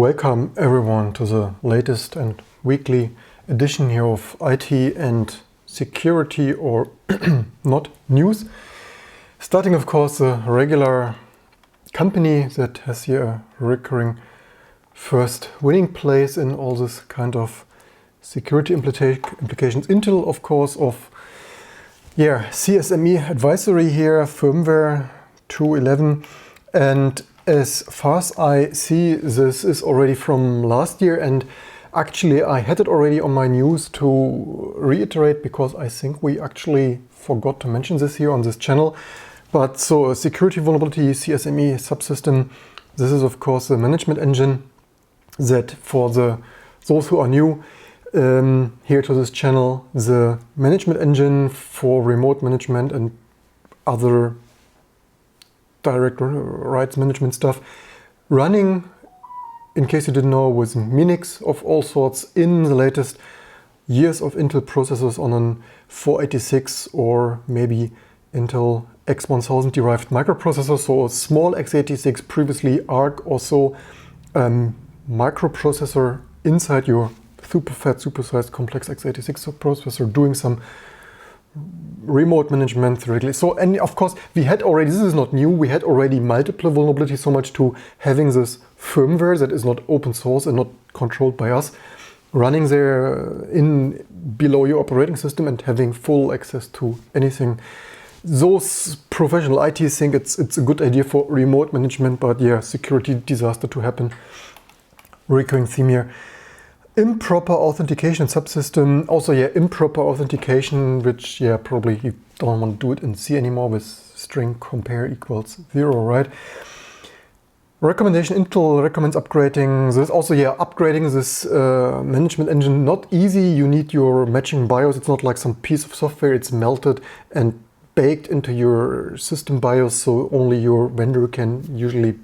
Welcome everyone to the latest and weekly edition here of IT and security or not news. Starting of course a regular company that has here a recurring first winning place in all this kind of security implications. Intel of course of CSME advisory here, firmware 2.11, and as far as I see, this is already from last year, and actually I had it already on my news to reiterate because I think we actually forgot to mention this here on this channel. But so security vulnerability, CSME subsystem, this is of course the management engine that for those who are new here to this channel, the management engine for remote management and other direct rights management stuff, running, in case you didn't know, with Minix of all sorts in the latest years of Intel processors on an 486 or maybe Intel X1000 derived microprocessor, so a small x86, previously ARC, also microprocessor inside your super fat, supersized complex x86 processor doing some remote management theoretically. So, and of course we had already, this is not new, we had already multiple vulnerabilities, so much to having this firmware that is not open source and not controlled by us running there in below your operating system and having full access to anything. Those professional IT think it's a good idea for remote management, but yeah, security disaster to happen. Recurring theme here. Improper authentication subsystem, also improper authentication, which probably you don't want to do it in C anymore with string compare equals 0, right? Recommendation, Intel recommends upgrading this. Also upgrading this management engine, not easy. You need your matching BIOS. It's not like some piece of software, it's melted and baked into your system BIOS, so only your vendor can usually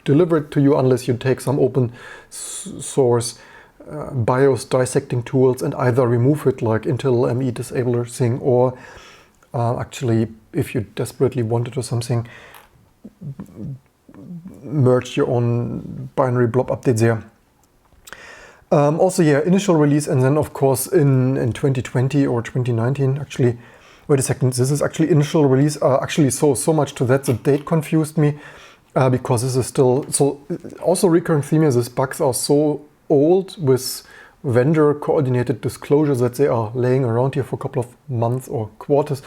deliver it to you unless you take some open source BIOS dissecting tools and either remove it like Intel ME disabler thing, or actually, if you desperately want it or something, merge your own binary blob updates there. Also initial release, and then of course in 2020 or 2019, actually, wait a second, this is actually initial release, actually so much to that, the date confused me. Because this is still, so also recurring theme is these bugs are so old with vendor coordinated disclosures that they are laying around here for a couple of months or quarters.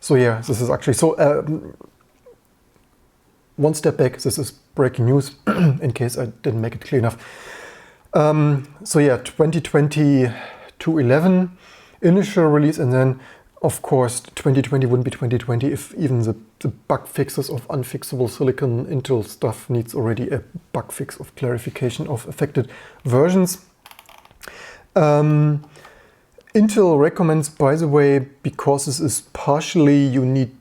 So this is actually, so one step back, this is breaking news in case I didn't make it clear enough. 2020 2.11 initial release, and then of course 2020 wouldn't be 2020 if even the bug fixes of unfixable silicon Intel stuff needs already a bug fix of clarification of affected versions. Intel recommends, by the way, because this is partially, you need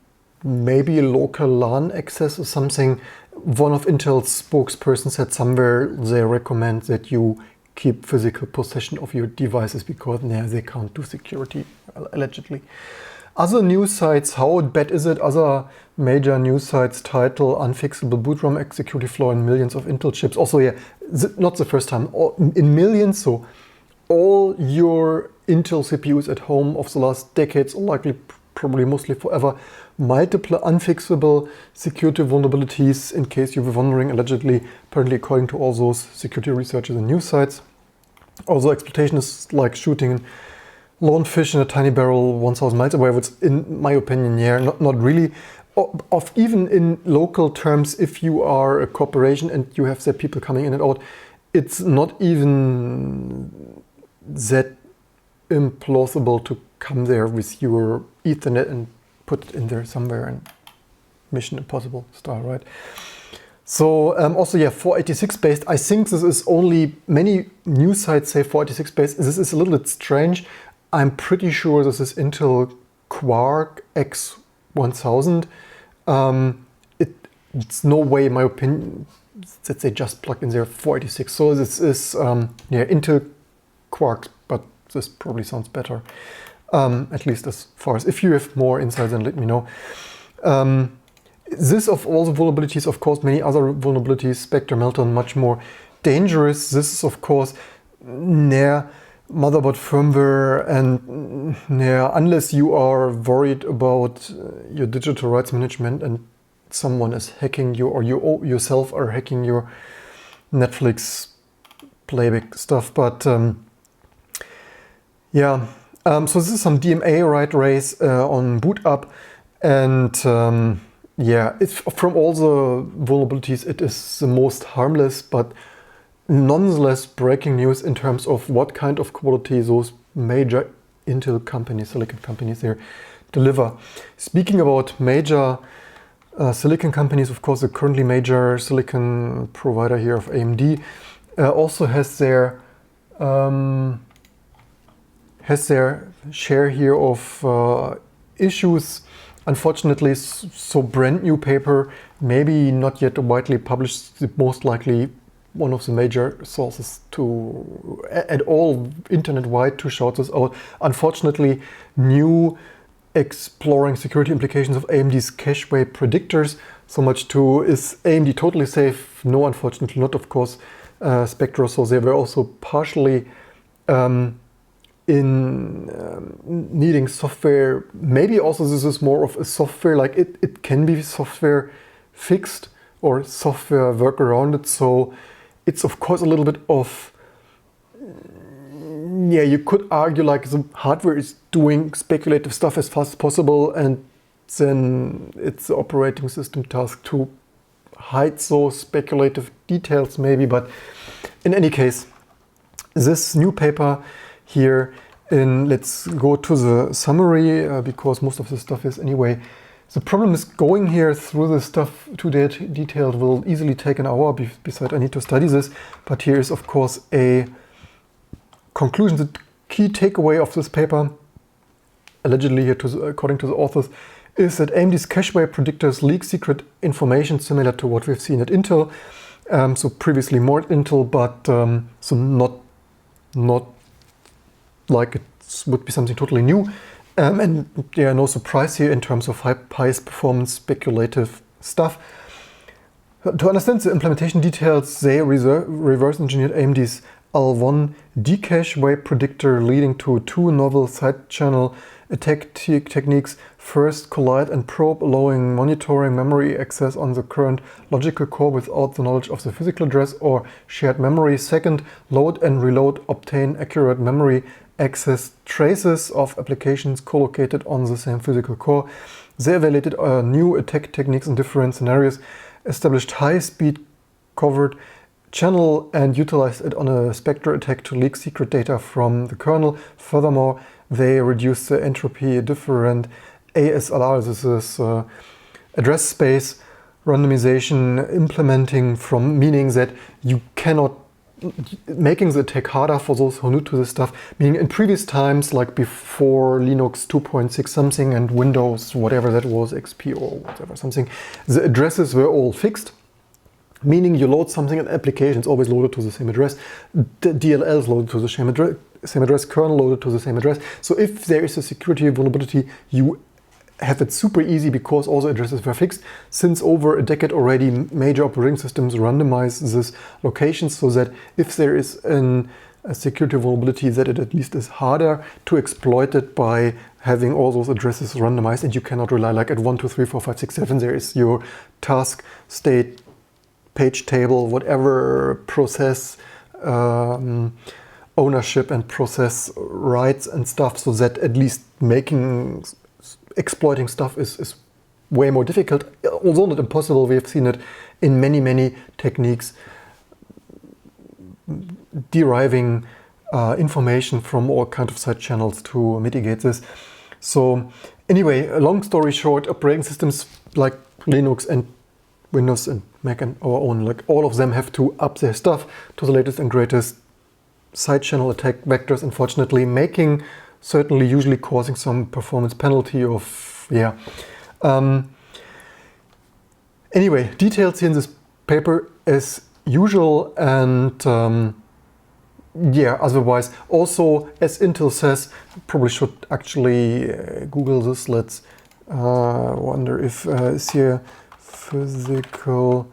maybe a local LAN access or something. One of Intel's spokespersons said somewhere they recommend that you keep physical possession of your devices because they can't do security, allegedly. Other news sites, how bad is it? Other major news sites title unfixable boot ROM security flaw in millions of Intel chips. Also not the first time, in millions, so all your Intel CPUs at home of the last decades, or likely probably mostly forever, multiple unfixable security vulnerabilities, in case you were wondering, allegedly, apparently according to all those security researchers and news sites. Also exploitation is like shooting lone fish in a tiny barrel 1,000 miles away, which in my opinion, not really. Of even in local terms, if you are a corporation and you have the people coming in and out, it's not even that implausible to come there with your Ethernet and put it in there somewhere, and Mission Impossible style, right? So also 486 based. I think this is only, many news sites say 486 based. This is a little bit strange. I'm pretty sure this is Intel Quark X1000. It's no way, in my opinion, that they just plugged in their 486. So this is Intel Quark, but this probably sounds better. At least as far as, if you have more insights, then let me know. This of all the vulnerabilities, of course, many other vulnerabilities, Spectre, Meltdown, much more, dangerous. This is of course near motherboard firmware, and unless you are worried about your digital rights management and someone is hacking you, or you yourself are hacking your Netflix playback stuff. But yeah, so this is some DMA write race on boot up, and yeah, it's from all the vulnerabilities, it is the most harmless, but nonetheless breaking news in terms of what kind of quality those major Intel companies, silicon companies there deliver. Speaking about major silicon companies, of course, the currently major silicon provider here of AMD also has their share here of issues. Unfortunately, so brand new paper, maybe not yet widely published, most likely one of the major sources to at all internet-wide to shout this out. Unfortunately, new exploring security implications of AMD's cacheway predictors. So much to, is AMD totally safe? No, unfortunately not, of course. Spectre, so they were also partially needing software. Maybe also this is more of a software, like it can be software fixed or software workarounded. So it's of course a little bit of, yeah, you could argue like the hardware is doing speculative stuff as fast as possible, and then it's the operating system task to hide those speculative details maybe. But in any case, this new paper here, let's go to the summary because most of the stuff is anyway. The problem is going here through the stuff too detailed will easily take an hour. Besides, I need to study this. But here is, of course, a conclusion. The key takeaway of this paper, allegedly here according to the authors, is that AMD's cacheway predictors leak secret information similar to what we've seen at Intel. So previously more at Intel, but so not like it would be something totally new. And yeah, no surprise here in terms of highest performance speculative stuff. To understand the implementation details, they reverse engineered AMD's L1 decacheway predictor, leading to two novel side channel attack techniques. First, collide and probe, allowing monitoring memory access on the current logical core without the knowledge of the physical address or shared memory. Second, load and reload, obtain accurate memory access traces of applications co-located on the same physical core. They evaluated new attack techniques in different scenarios, established high-speed covered channel, and utilized it on a Spectre attack to leak secret data from the kernel. Furthermore, they reduced the entropy different ASLR, this is address space randomization, implementing from, meaning that you cannot, making the attack harder for those who are new to this stuff, meaning in previous times, like before Linux 2.6 something and Windows, whatever that was, XP or whatever something, the addresses were all fixed, meaning you load something and application is always loaded to the same address, the DLL is loaded to the same address, kernel loaded to the same address. So if there is a security vulnerability, you have it super easy because all the addresses were fixed. Since over a decade already, major operating systems randomize this location so that if there is a security vulnerability, that it at least is harder to exploit it by having all those addresses randomized, and you cannot rely like at 1, 2, 3, 4, 5, 6, 7, there is your task, state, page table, whatever process, ownership and process rights and stuff, so that at least exploiting stuff is way more difficult, although not impossible. We have seen it in many techniques, deriving information from all kinds of side channels to mitigate this. So anyway, long story short, operating systems like Linux and Windows and Mac and our own, like all of them have to up their stuff to the latest and greatest side channel attack vectors, unfortunately, certainly usually causing some performance penalty of, yeah. Anyway, details here in this paper as usual, and yeah, otherwise, also as Intel says, probably should actually Google this. Let's wonder if is here physical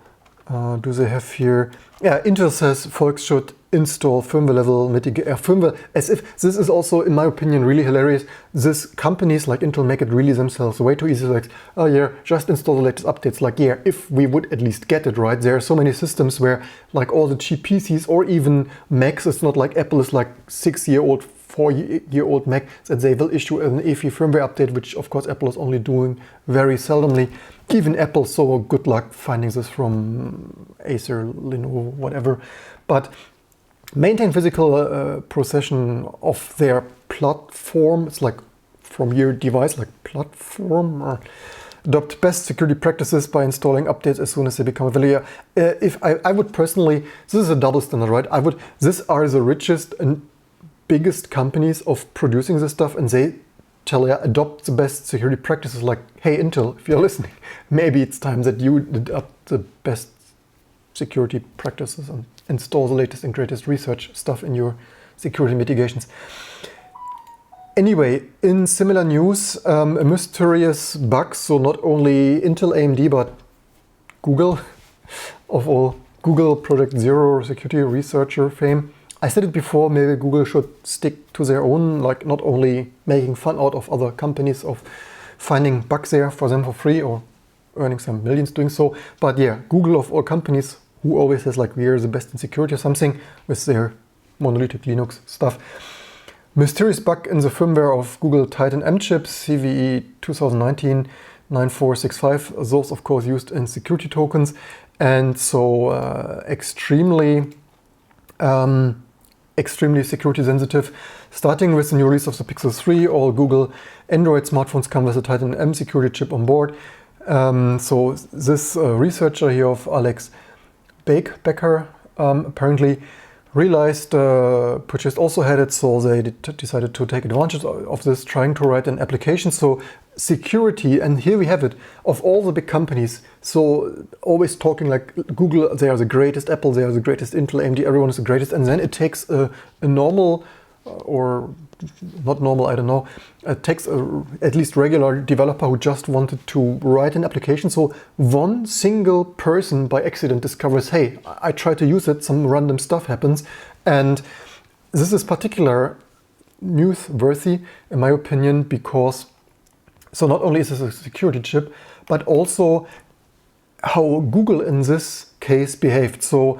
do they have here? Yeah, Intel says folks should install firmware level mitigation, firmware, as if this is also, in my opinion, really hilarious. These companies like Intel make it really themselves way too easy. Like, oh yeah, just install the latest updates. Like, yeah, if we would at least get it right. There are so many systems where, like all the cheap PCs or even Macs, it's not like Apple is like 6-year-old, 4-year-old Mac, that they will issue an EFI firmware update, which of course Apple is only doing very seldomly. Even Apple, so good luck finding this from Acer, Lenovo, whatever. But maintain physical procession of their platform. It's like from your device, like platform. Adopt best security practices by installing updates as soon as they become available. If I would personally, this is a double standard, right? These are the richest and biggest companies of producing this stuff, and they tell you adopt the best security practices. Like, hey Intel, if you're listening, maybe it's time that you adopt the best security practices and install the latest and greatest research stuff in your security mitigations. Anyway, in similar news, a mysterious bug, so not only Intel, AMD, but Google, of all, Google Project Zero security researcher fame. I said it before, maybe Google should stick to their own, like not only making fun out of other companies of finding bugs there for them for free or earning some millions doing so. But yeah, Google of all companies, who always says like we are the best in security or something with their monolithic Linux stuff. Mysterious bug in the firmware of Google Titan M chips, CVE 2019-9465. Those of course used in security tokens, and so extremely security sensitive. Starting with the new release of the Pixel 3, all Google Android smartphones come with a Titan M security chip on board. So this researcher here of Alex Becker apparently realized purchased also had it, so they decided to take advantage of this, trying to write an application. So security, and here we have it, of all the big companies, so always talking like Google, they are the greatest, Apple, they are the greatest, Intel, AMD, everyone is the greatest, and then it takes a normal, or not normal, I don't know, it takes at least regular developer who just wanted to write an application. So one single person by accident discovers, hey, I try to use it, some random stuff happens, and this is particular newsworthy in my opinion, because so not only is this a security chip, but also how Google in this case behaved. So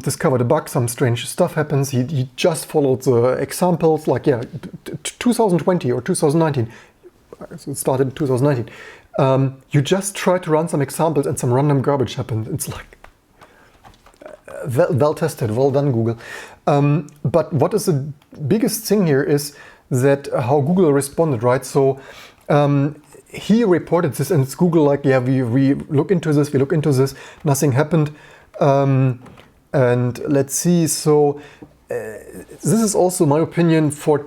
discovered a bug, some strange stuff happens. He just followed the examples, like 2020 or 2019. So it started in 2019. You just try to run some examples and some random garbage happened. It's like well tested, well done Google. But what is the biggest thing here is that how Google responded, right? So he reported this, and it's Google like, yeah, we look into this, nothing happened. And let's see, so this is also my opinion for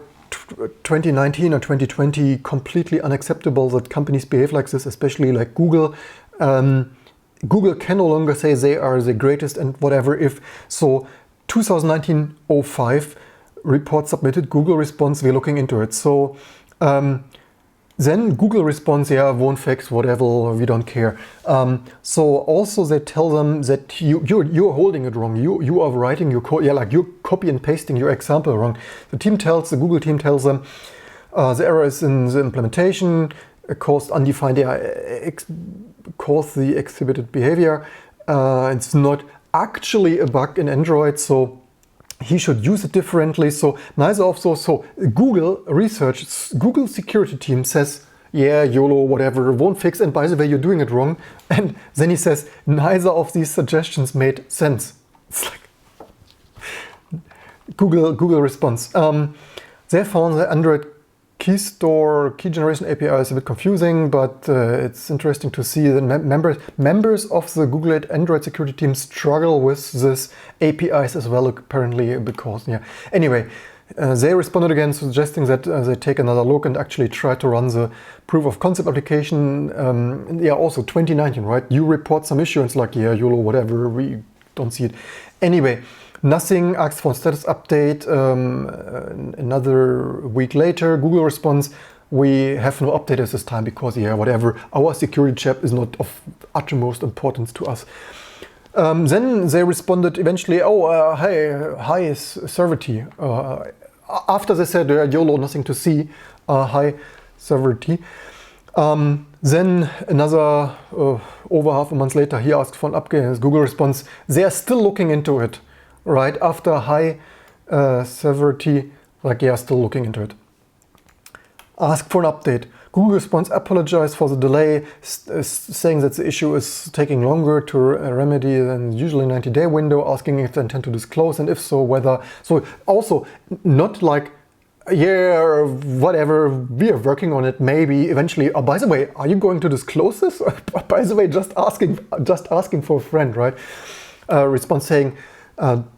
2019 or 2020 completely unacceptable that companies behave like this, especially like Google. Google can no longer say they are the greatest and whatever if, so 2019-05 report submitted, Google responds, we're looking into it. So then Google responds, yeah, won't fix, whatever, we don't care. So also they tell them that you're holding it wrong. You are writing your code, like you're copy and pasting your example wrong. The Google team tells them the error is in the implementation, caused undefined, caused the exhibited behavior. It's not actually a bug in Android, so he should use it differently. So neither of those. So Google research, Google security team says, yeah, YOLO, whatever, won't fix. And by the way, you're doing it wrong. And then he says, neither of these suggestions made sense. It's like Google response. They found the Android key generation API is a bit confusing, but it's interesting to see that members of the Google Android security team struggle with this APIs as well, apparently, because, yeah. Anyway, they responded again, suggesting that they take another look and actually try to run the proof of concept application. Also 2019, right? You report some issue, and it's like, yeah, YOLO, whatever, we don't see it. Anyway, nothing, asks for a status update. Another week later, Google responds, we have no update at this time because, yeah, whatever, our security chip is not of utmost importance to us. Then they responded eventually, oh, hi, Server-T. After they said, YOLO, nothing to see, hi, Server-T. Then another, over half a month later, he asked for an upgrade. His Google response, they are still looking into it. Right after hi, Server-T, like, yeah, still looking into it. Ask for an update. Google response, apologize for the delay, saying that the issue is taking longer to remedy than usually 90-day window, asking if they intend to disclose, and if so, whether. So also not like, yeah, whatever, we are working on it, maybe eventually. Oh, by the way, are you going to disclose this? By the way, just asking for a friend, right? Response saying,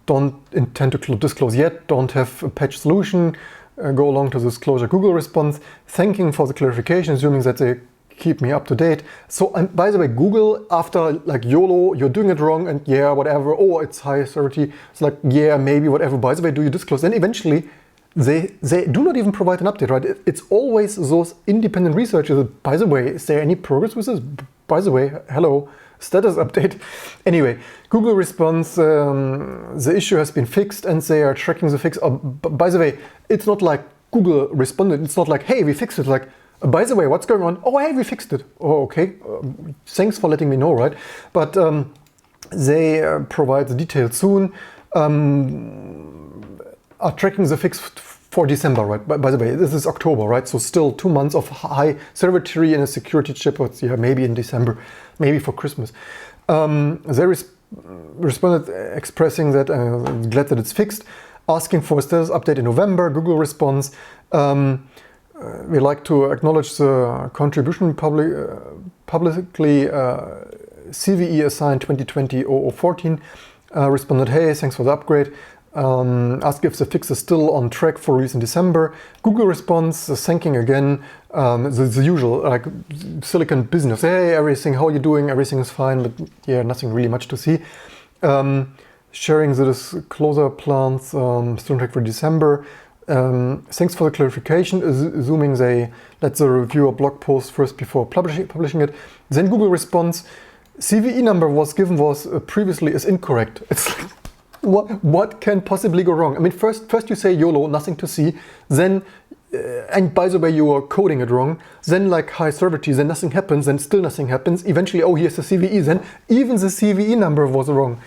don't intend to disclose yet, don't have a patch solution. Go along to disclosure. Google response, thanking for the clarification, assuming that they keep me up to date. So, and by the way, Google, after like YOLO, you're doing it wrong, and yeah, whatever, oh, it's high security, it's like, yeah, maybe, whatever, by the way, do you disclose? Then eventually, they do not even provide an update, right? It's always those independent researchers. By the way, is there any progress with this? By the way, hello, status update. Anyway, Google responds, the issue has been fixed and they are tracking the fix. By the way, it's not like Google responded. It's not like, hey, we fixed it. Like, by the way, what's going on? Oh, hey, we fixed it. Oh, okay. Thanks for letting me know, right? But they provide the details soon. Are tracking the fix for December, right? By the way, this is October, right? So still 2 months of high Server-T and a security chip. Yeah, maybe in December, maybe for Christmas. They responded expressing that glad that it's fixed, asking for a status update in November. Google response, we like to acknowledge the contribution publicly CVE assigned 2020-0014. Responded, hey, thanks for the upgrade. Ask if the fix is still on track for release in December. Google response, thanking again, the usual, like Silicon business. Hey, everything, how are you doing? Everything is fine, but yeah, nothing really much to see. Sharing the disclosure plans, still on track for December. Thanks for the clarification, assuming they let the reviewer blog post first before publishing it. Then Google response, CVE number was given previously is incorrect. It's like, what can possibly go wrong? I mean, first you say YOLO, nothing to see, then, and by the way, you are coding it wrong, then like high Server-T, then nothing happens, then still nothing happens, eventually, oh, here's the CVE, then even the CVE number was wrong.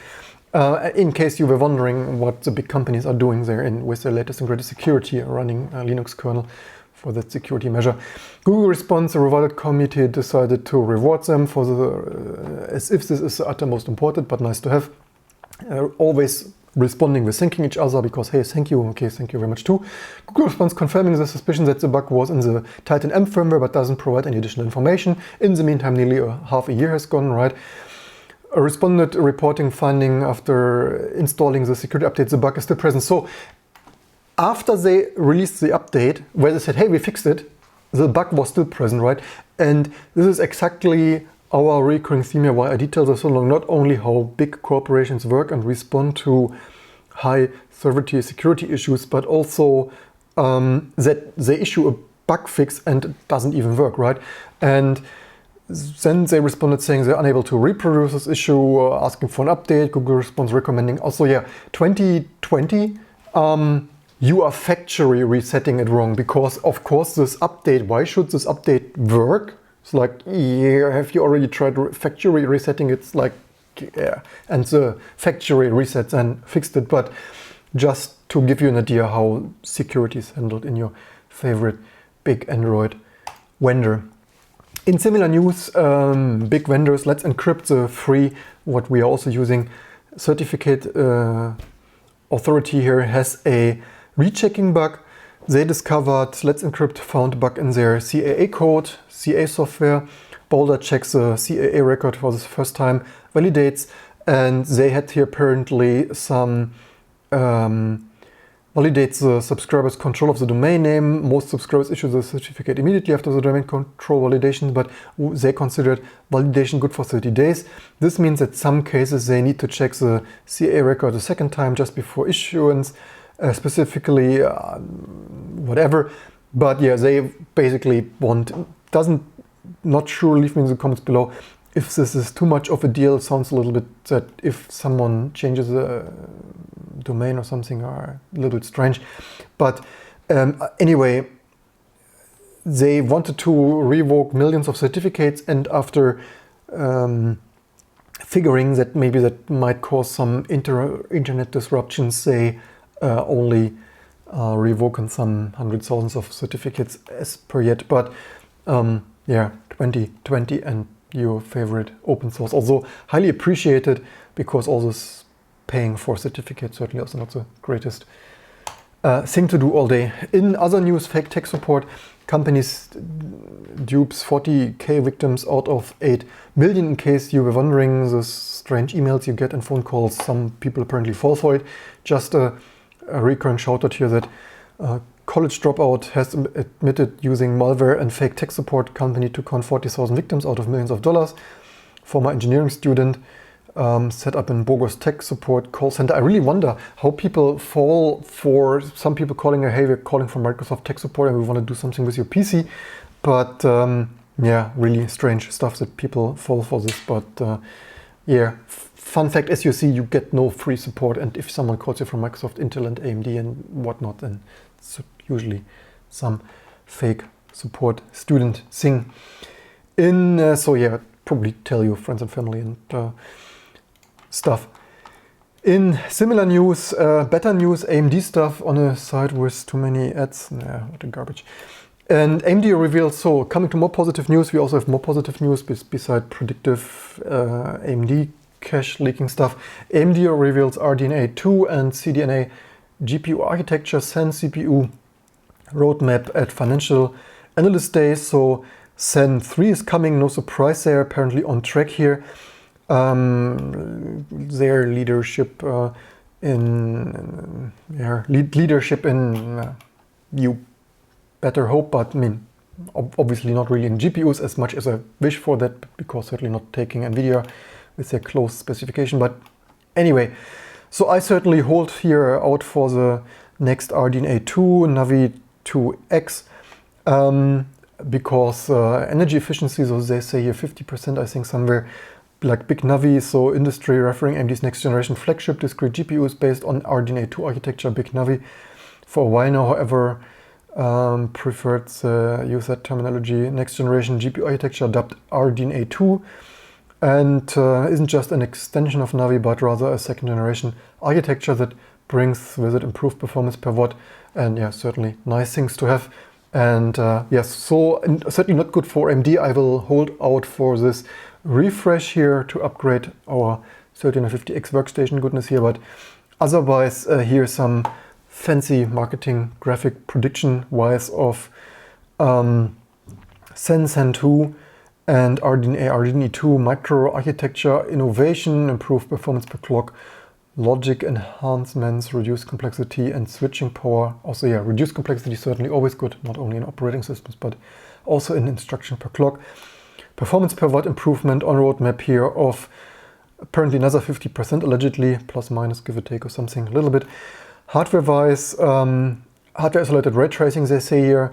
In case you were wondering what the big companies are doing there with their latest and greatest security running a Linux kernel for that security measure. Google response, the rewarded committee decided to reward them for the, as if this is the uttermost important, but nice to have. Always responding with thanking each other because, hey, thank you, okay, thank you very much too. Google response confirming the suspicion that the bug was in the Titan M firmware but doesn't provide any additional information. In the meantime, nearly half a year has gone, right? Responded reporting finding after installing the security update, the bug is still present. So after they released the update where they said, hey, we fixed it, the bug was still present, right? And this is exactly our recurring theme here, why I detailed this so long, not only how big corporations work and respond to high Server-T security issues, but also that they issue a bug fix and it doesn't even work, right? And then they responded saying they're unable to reproduce this issue, asking for an update. Google response recommending also, yeah, 2020, you are factory resetting it wrong because, of course, this update, why should this update work? It's like, yeah, have you already tried factory resetting? It's like, yeah, and the factory resets and fixed it. But just to give you an idea how security is handled in your favorite big Android vendor. In similar news, big vendors, Letsencrypt, the free, what we are also using, certificate authority here has a rechecking bug. They discovered, Letsencrypt found a bug in their CAA code, CA software. Boulder checks the CAA record for the first time, validates, and they had here apparently some validates the subscriber's control of the domain name. Most subscribers issue the certificate immediately after the domain control validation, but they considered validation good for 30 days. This means that some cases they need to check the CA record a second time just before issuance, specifically whatever. But yeah, they basically want, not sure, leave me in the comments below if this is too much of a deal, it sounds a little bit that if someone changes the domain or something are a little bit strange. But anyway, they wanted to revoke millions of certificates, and after figuring that maybe that might cause some internet disruptions, they only revoking some hundreds of thousands of certificates as per yet. But yeah, 2020 and your favorite open source, also highly appreciated, because all this paying for certificates certainly also not the greatest thing to do all day. In other news, fake tech support, companies dupes 40k victims out of 8 million. In case you were wondering, the strange emails you get and phone calls, some people apparently fall for it. Just a recurrent shout out here that college dropout has admitted using malware and fake tech support company to con 40,000 victims out of millions of dollars. Former engineering student set up a bogus tech support call center. I really wonder how people fall for some people calling, hey, we're calling from Microsoft tech support and we want to do something with your PC. But yeah, really strange stuff that people fall for this. But yeah, fun fact, as you see, you get no free support. And if someone calls you from Microsoft, Intel and AMD and whatnot, then it's usually some fake support student thing. So yeah, probably tell your friends and family and stuff. In similar news, better news, AMD stuff on a site with too many ads. Nah, what a garbage. And AMD reveals, so coming to more positive news, we also have more positive news beside predictive AMD cache leaking stuff. AMD reveals RDNA 2 and CDNA GPU architecture, Zen CPU roadmap at Financial Analyst Day. So Zen 3 is coming, no surprise, they're apparently on track here. Their leadership you better hope, but I mean, obviously not really in GPUs as much as I wish for that, because certainly not taking NVIDIA with their close specification. But anyway, so I certainly hold here out for the next RDNA 2 Navi 2X because energy efficiency, so they say here 50%, I think somewhere, like Big Navi, so industry referring AMD's next generation flagship discrete GPUs based on RDNA 2 architecture, Big Navi. For a while now, however, preferred use that terminology, next generation GPU architecture dubbed RDNA 2, and isn't just an extension of Navi, but rather a second generation architecture that brings with it improved performance per watt, and yeah, certainly nice things to have. And yes, so certainly not good for AMD. I will hold out for this refresh here to upgrade our 1350X workstation goodness here, but otherwise here's some fancy marketing graphic prediction wise of Zen 2 and RDNA 2 micro architecture innovation, improved performance per clock, logic enhancements, reduced complexity and switching power. Also, yeah, reduced complexity certainly always good, not only in operating systems but also in instruction per clock. Performance per watt improvement on roadmap here of apparently another 50% allegedly, plus minus give or take or something a little bit. Hardware wise, hardware isolated ray tracing they say here.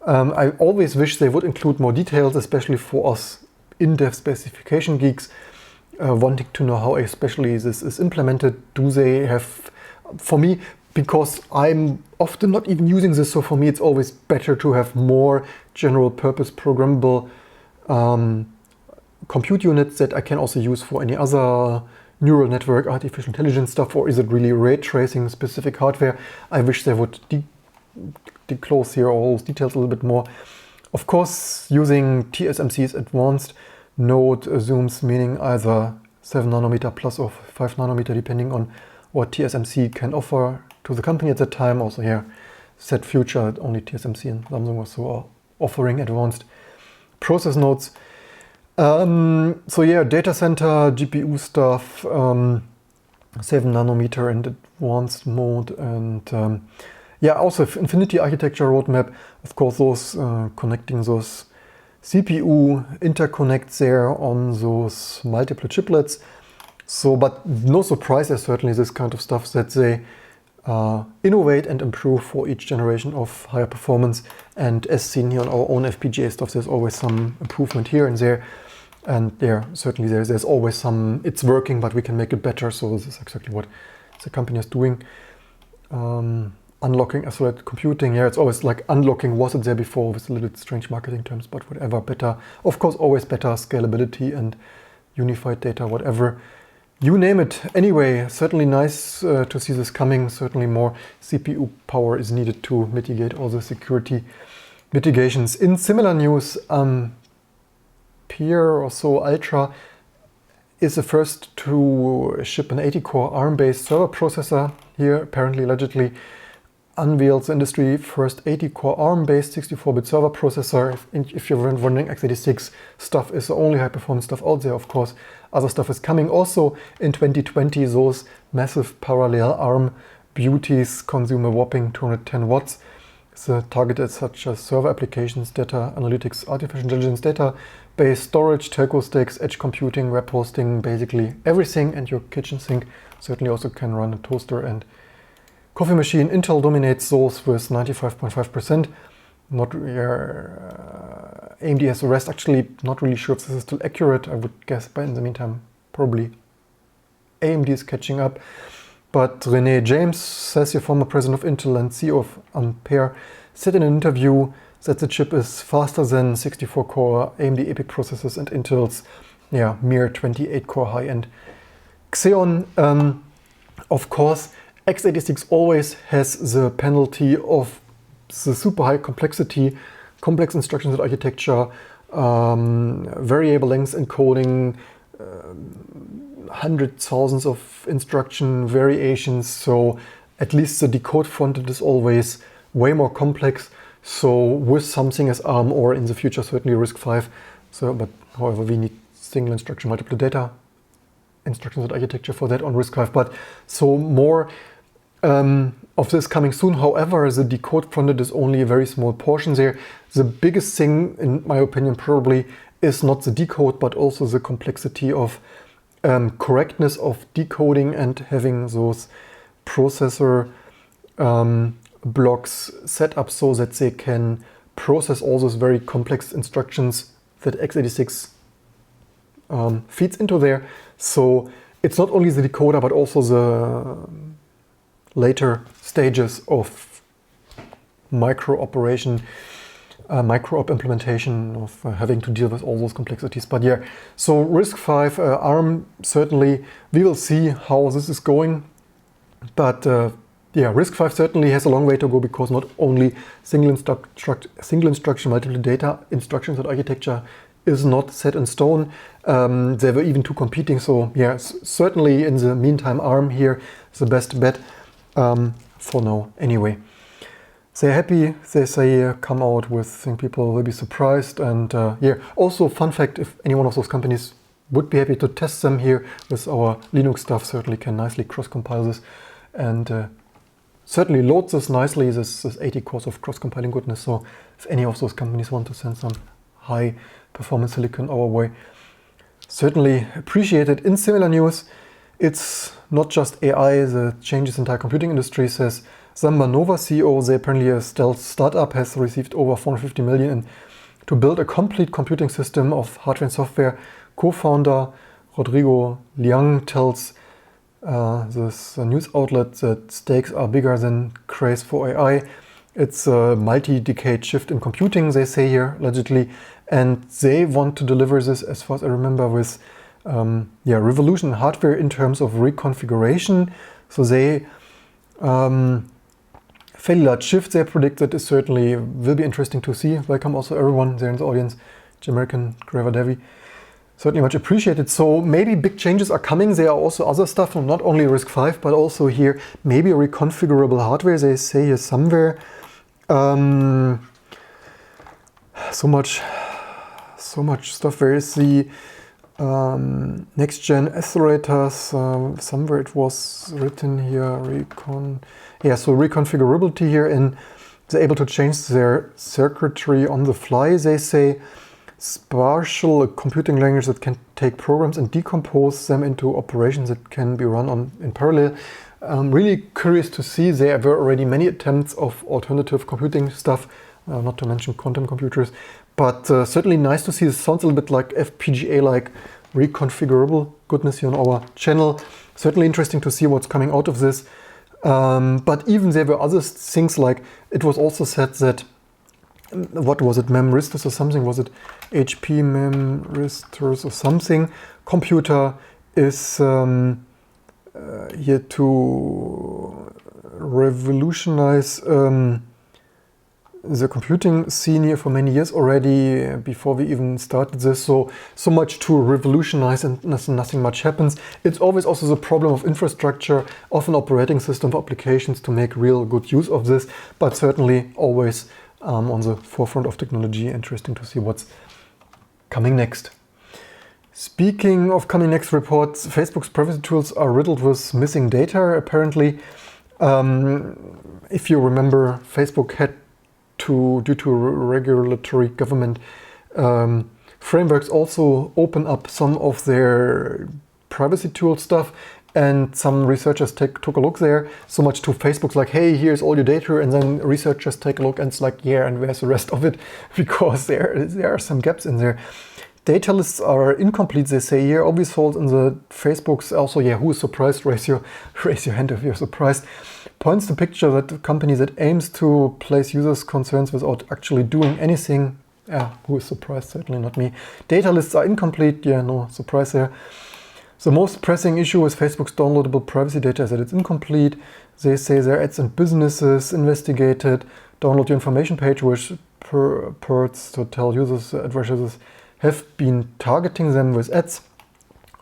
I always wish they would include more details, especially for us in-depth specification geeks wanting to know how especially this is implemented. Do they have, for me, because I'm often not even using this, so for me it's always better to have more general purpose programmable compute units that I can also use for any other neural network, artificial intelligence stuff, or is it really ray tracing specific hardware? I wish they would disclose here all those details a little bit more. Of course, using TSMC's advanced node zooms, meaning either 7 nanometer plus or 5 nanometer, depending on what TSMC can offer to the company at that time. Also here, said future, only TSMC and Samsung was so offering advanced process nodes. So yeah, data center, GPU stuff, 7 nanometer and advanced mode, and yeah, also Infinity architecture roadmap. Of course, those connecting those CPU interconnects there on those multiple chiplets. So, but no surprise, there's certainly this kind of stuff that they innovate and improve for each generation of higher performance. And as seen here on our own FPGA stuff, there's always some improvement here and there. And yeah, certainly there's always some, it's working, but we can make it better. So this is exactly what the company is doing. Unlocking accelerated computing. Yeah, it's always like unlocking, was it there before, with a little bit strange marketing terms, but whatever, better. Of course, always better scalability and unified data, whatever. You name it. Anyway, certainly nice to see this coming. Certainly more CPU power is needed to mitigate all the security mitigations. In similar news, Ampere or so Altra is the first to ship an 80-core ARM-based server processor. Here, apparently, allegedly, unveils the industry first 80-core ARM-based 64-bit server processor. If you're wondering, x86 stuff is the only high-performance stuff out there. Of course, other stuff is coming. Also in 2020, those massive parallel ARM beauties consume a whopping 210 watts. So targeted such as server applications, data analytics, artificial intelligence, database storage, telco stakes, edge computing, web hosting, basically everything. And your kitchen sink certainly also can run a toaster and coffee machine. Intel dominates those with 95.5%. Not AMD has the rest. Actually, not really sure if this is still accurate. I would guess, but in the meantime, probably AMD is catching up. But René James says, your former president of Intel and CEO of Ampere, said in an interview that the chip is faster than 64-core AMD EPYC processors and Intel's mere 28-core high-end Xeon. Of course, x86 always has the penalty of the super high complexity, complex instructions and architecture, variable length encoding, hundreds, thousands of instruction variations. So at least the decode fronted is always way more complex. So with something as ARM, or in the future certainly RISC-V. So, but however, we need single instruction, multiple data instructions and architecture for that on RISC-V. But so more of this coming soon. However, the decode fronted is only a very small portion there. The biggest thing, in my opinion, probably is not the decode, but also the complexity of correctness of decoding and having those processor blocks set up so that they can process all those very complex instructions that x86 feeds into there. So it's not only the decoder, but also the later stages of micro-op implementation of having to deal with all those complexities. But yeah, so RISC-V, ARM, certainly, we will see how this is going. But yeah, RISC-V certainly has a long way to go, because not only single instruction, multiple data instructions and architecture is not set in stone. There were even two competing. So yeah, certainly in the meantime, ARM here is the best bet. For now, anyway. They're happy, they say, come out with, I think people will be surprised. And yeah, also fun fact, if any one of those companies would be happy to test them here with our Linux stuff, certainly can nicely cross-compile this and certainly load this nicely, this 80 cores of cross-compiling goodness. So if any of those companies want to send some high performance silicon our way, certainly appreciate it. In similar news, it's not just AI, the changes in the entire computing industry, says Samba Nova CEO. They apparently a stealth startup has received over 450 million to build a complete computing system of hardware and software. Co-founder Rodrigo Liang tells this news outlet that stakes are bigger than craze for AI. It's a multi-decade shift in computing, they say here, allegedly, and they want to deliver this, as far as I remember, with revolution in hardware in terms of reconfiguration. So they fairly large shift they predicted is certainly will be interesting to see. Welcome also everyone there in the audience, American Graver Devi. Certainly much appreciated. So maybe big changes are coming. There are also other stuff, not only RISC-V, but also here maybe reconfigurable hardware. They say here somewhere. So much stuff. Where is the next gen accelerators? Somewhere it was written here. So reconfigurability here, and they're able to change their circuitry on the fly. They say spatial computing language that can take programs and decompose them into operations that can be run in parallel. I'm really curious to see. There were already many attempts of alternative computing stuff, not to mention quantum computers. But certainly nice to see. This sounds a little bit like FPGA, like reconfigurable goodness here on our channel. Certainly interesting to see what's coming out of this. But even there were other things, like it was also said that, what was it, memristors or something, was it HP memristors or something, computer is here to revolutionize the computing scene here for many years already, before we even started this. So much to revolutionize and nothing much happens. It's always also the problem of infrastructure, of an operating system for applications to make real good use of this, but certainly always on the forefront of technology. Interesting to see what's coming next. Speaking of coming next reports, Facebook's privacy tools are riddled with missing data, apparently. If you remember, Facebook had to, due to regulatory government frameworks, also open up some of their privacy tool stuff, and some researchers took a look there. So much to Facebook's like, hey, here's all your data, and then researchers take a look and it's like, yeah, and where's the rest of it? Because there are some gaps in there. Data lists are incomplete, they say here. Obvious fault in the Facebook's also, yeah, who is surprised? Raise your hand if you're surprised. Points the picture that a company that aims to place users' concerns without actually doing anything. Yeah, who is surprised? Certainly not me. Data lists are incomplete. Yeah, no surprise there. The most pressing issue with Facebook's downloadable privacy data is that it's incomplete. They say their ads and businesses investigated. Download your information page, which purports to tell users advertisers have been targeting them with ads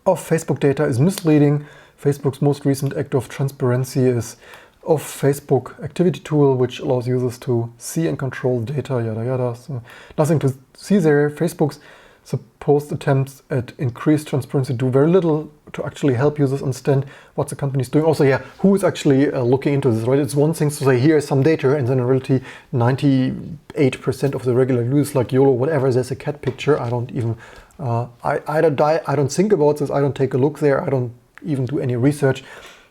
of Facebook data is misleading. Facebook's most recent act of transparency is of Facebook activity tool, which allows users to see and control data, yada yada. So nothing to see there. Facebook's supposed attempts at increased transparency do very little to actually help users understand what the company is doing. Also, yeah, who is actually looking into this, right? It's one thing to say, here is some data, and then in reality, 98% of the regular users, like YOLO, whatever, there's a cat picture. I don't even, I don't think about this. I don't take a look there. I don't even do any research.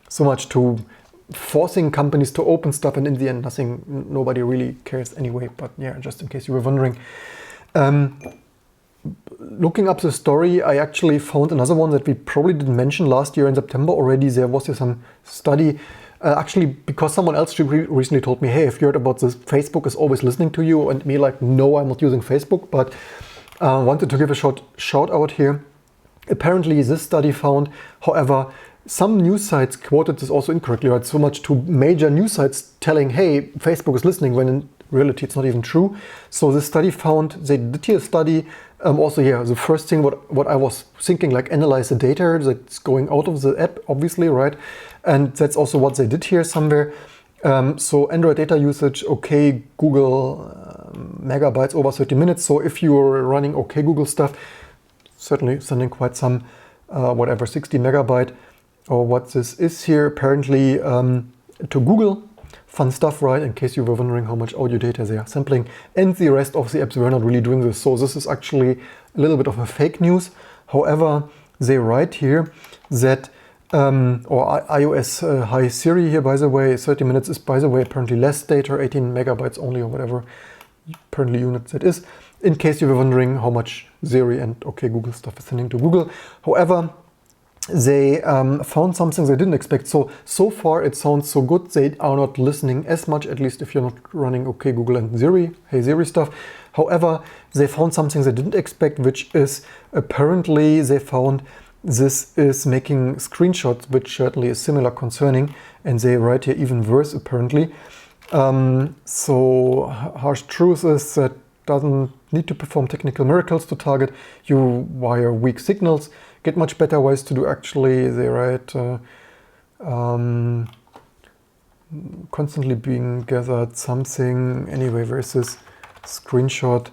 So much to forcing companies to open stuff, and in the end, nobody really cares anyway. But yeah, just in case you were wondering. Looking up the story, I actually found another one that we probably didn't mention last year in September already. There was some study, actually because someone else recently told me, hey, if you heard about this, Facebook is always listening to you, and me like, no, I'm not using Facebook, but wanted to give a shout out here. Apparently this study found, however, some news sites quoted this also incorrectly, right? So much to major news sites telling, hey, Facebook is listening, when in reality it's not even true. So this study found, they did here a study, also here, the first thing what I was thinking, like analyze the data that's going out of the app, obviously, right? And that's also what they did here somewhere. So Android data usage, okay, Google, megabytes over 30 minutes. So if you're running okay Google stuff, certainly sending quite some, whatever, 60 megabyte, or what this is here, apparently to Google. Fun stuff, right? In case you were wondering how much audio data they are sampling, and the rest of the apps were not really doing this. So this is actually a little bit of a fake news. However, they write here that, or iOS High Siri here, by the way, 30 minutes is, by the way, apparently less data, 18 megabytes only, or whatever apparently unit that is. In case you were wondering how much Siri and OK Google stuff is sending to Google. However, they found something they didn't expect. So far it sounds so good. They are not listening as much, at least if you're not running OK Google and Siri, Hey Siri stuff. However, they found something they didn't expect, which is apparently they found this is making screenshots, which certainly is similar concerning. And they write here even worse, apparently. So harsh truth is that doesn't need to perform technical miracles to target you via weak signals. Get much better ways to do, actually. They write constantly being gathered something. Anyway, where's this screenshot?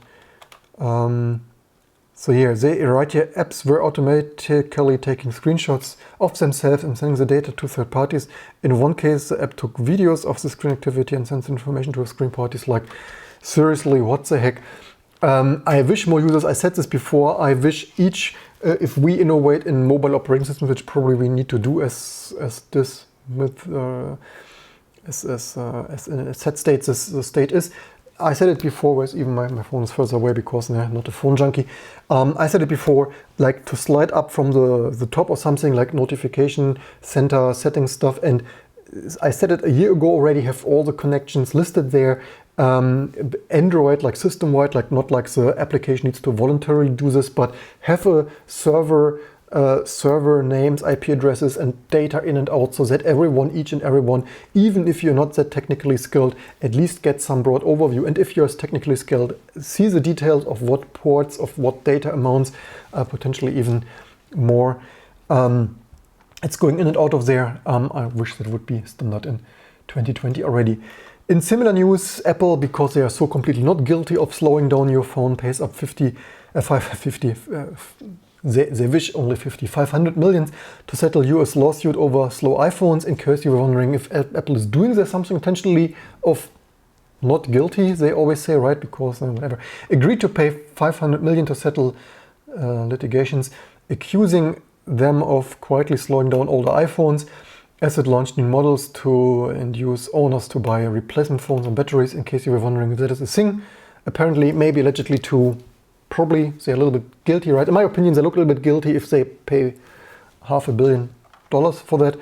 So here, they write here, apps were automatically taking screenshots of themselves and sending the data to third parties. In one case, the app took videos of the screen activity and sent information to screen parties. Like, seriously, what the heck? I wish more users, I said this before, I wish each, if we innovate in mobile operating systems, which probably we need to do as this with, as in a set state, the state is, I said it before, whereas even my phone is further away because I'm not a phone junkie. I said it before, like to slide up from the top or something, like notification center settings stuff. And I said it a year ago already, have all the connections listed there. Android, like system-wide, like not like the application needs to voluntarily do this, but have a server names, IP addresses, and data in and out, so that everyone, each and everyone, even if you're not that technically skilled, at least get some broad overview. And if you're technically skilled, see the details of what ports, of what data amounts, potentially even more. It's going in and out of there. I wish that would be standard in 2020 already. In similar news, Apple, because they are so completely not guilty of slowing down your phone, pays up they wish only 500 million to settle US lawsuit over slow iPhones. In case you were wondering if Apple is doing there something intentionally of not guilty, they always say, right? Because whatever. Agreed to pay 500 million to settle litigations, accusing them of quietly slowing down older iPhones as it launched new models to induce owners to buy replacement phones and batteries. In case you were wondering if that is a thing, apparently, maybe allegedly to probably they're a little bit guilty, right? In my opinion, they look a little bit guilty if they pay $500 million for that.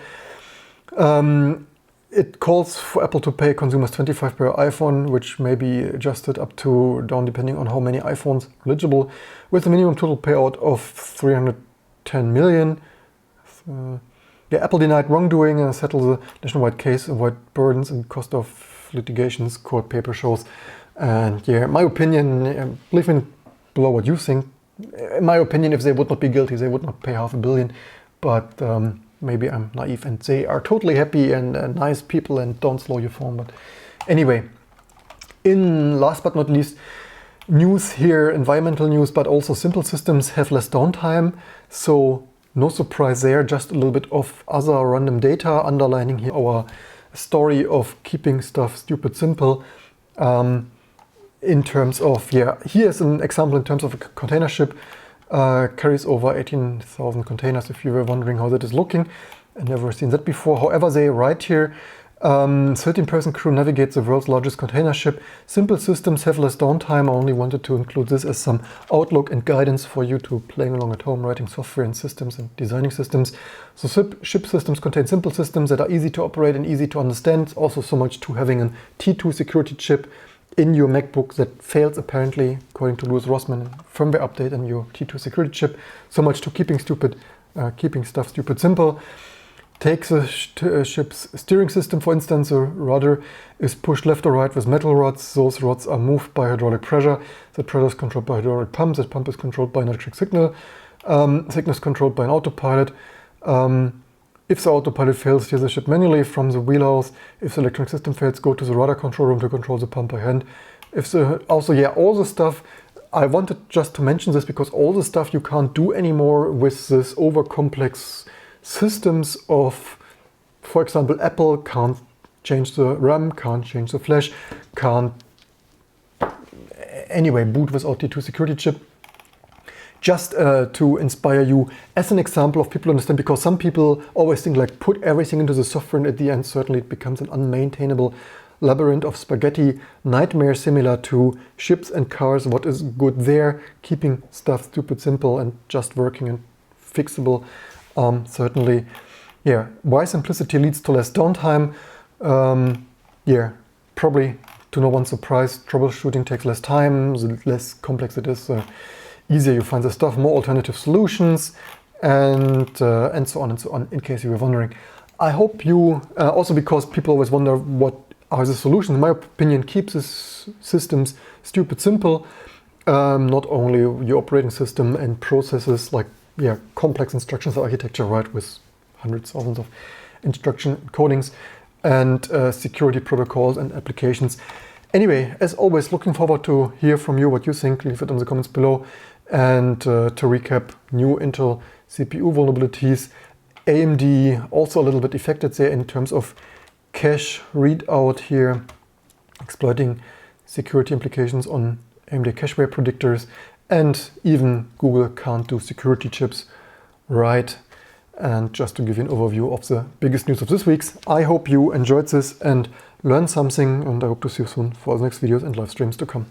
It calls for Apple to pay consumers $25 per iPhone, which may be adjusted up to down depending on how many iPhones eligible, with a minimum total payout of $310 million. Apple denied wrongdoing and settled the nationwide case, avoid burdens and cost of litigations, court paper shows. And yeah, my opinion, leave in below what you think. In my opinion, if they would not be guilty, they would not pay $500 million. But maybe I'm naive and they are totally happy and nice people and don't slow your phone. But anyway, in last but not least, news here, environmental news, but also simple systems have less downtime. So no surprise there, just a little bit of other random data underlining here our story of keeping stuff stupid simple. In terms of, here's an example in terms of a container ship, carries over 18,000 containers, if you were wondering how that is looking. I've never seen that before. However, they write here, 13-person crew navigates the world's largest container ship. Simple systems have less downtime. I only wanted to include this as some outlook and guidance for you to playing along at home, writing software and systems and designing systems. So ship systems contain simple systems that are easy to operate and easy to understand. Also so much to having a T2 security chip in your MacBook that fails apparently, according to Louis Rossmann, firmware update and your T2 security chip. So much to keeping stuff stupid simple. Takes a ship's steering system, for instance, a rudder is pushed left or right with metal rods. Those rods are moved by hydraulic pressure. That pressure is controlled by hydraulic pumps. That pump is controlled by an electric signal. Signal is controlled by an autopilot. If the autopilot fails, steer the ship manually from the wheelhouse. If the electronic system fails, go to the rudder control room to control the pump by hand. All the stuff, I wanted just to mention this because all the stuff you can't do anymore with this over complex systems of, for example, Apple can't change the RAM, can't change the flash, can't anyway boot without T2 security chip. Just to inspire you as an example of people understand, because some people always think like put everything into the software and at the end certainly it becomes an unmaintainable labyrinth of spaghetti nightmare similar to ships and cars. What is good there? Keeping stuff stupid simple and just working and fixable. Certainly, why simplicity leads to less downtime. Probably to no one's surprise, troubleshooting takes less time. The less complex it is, easier you find the stuff, more alternative solutions, and so on and so on, in case you were wondering. I hope you, also because people always wonder what are the solutions, in my opinion, keeps these systems stupid simple. Not only your operating system and processes like complex instructions architecture, right, with hundreds, thousands of instruction codings and security protocols and applications. Anyway, as always, looking forward to hear from you what you think. Leave it in the comments below. And to recap, new Intel CPU vulnerabilities. AMD also a little bit affected there in terms of cache readout here, exploiting security implications on AMD cacheware predictors. And even Google can't do security chips right. and just to give you an overview of the biggest news of this week. I hope you enjoyed this and learned something, and I hope to see you soon for the next videos and live streams to come.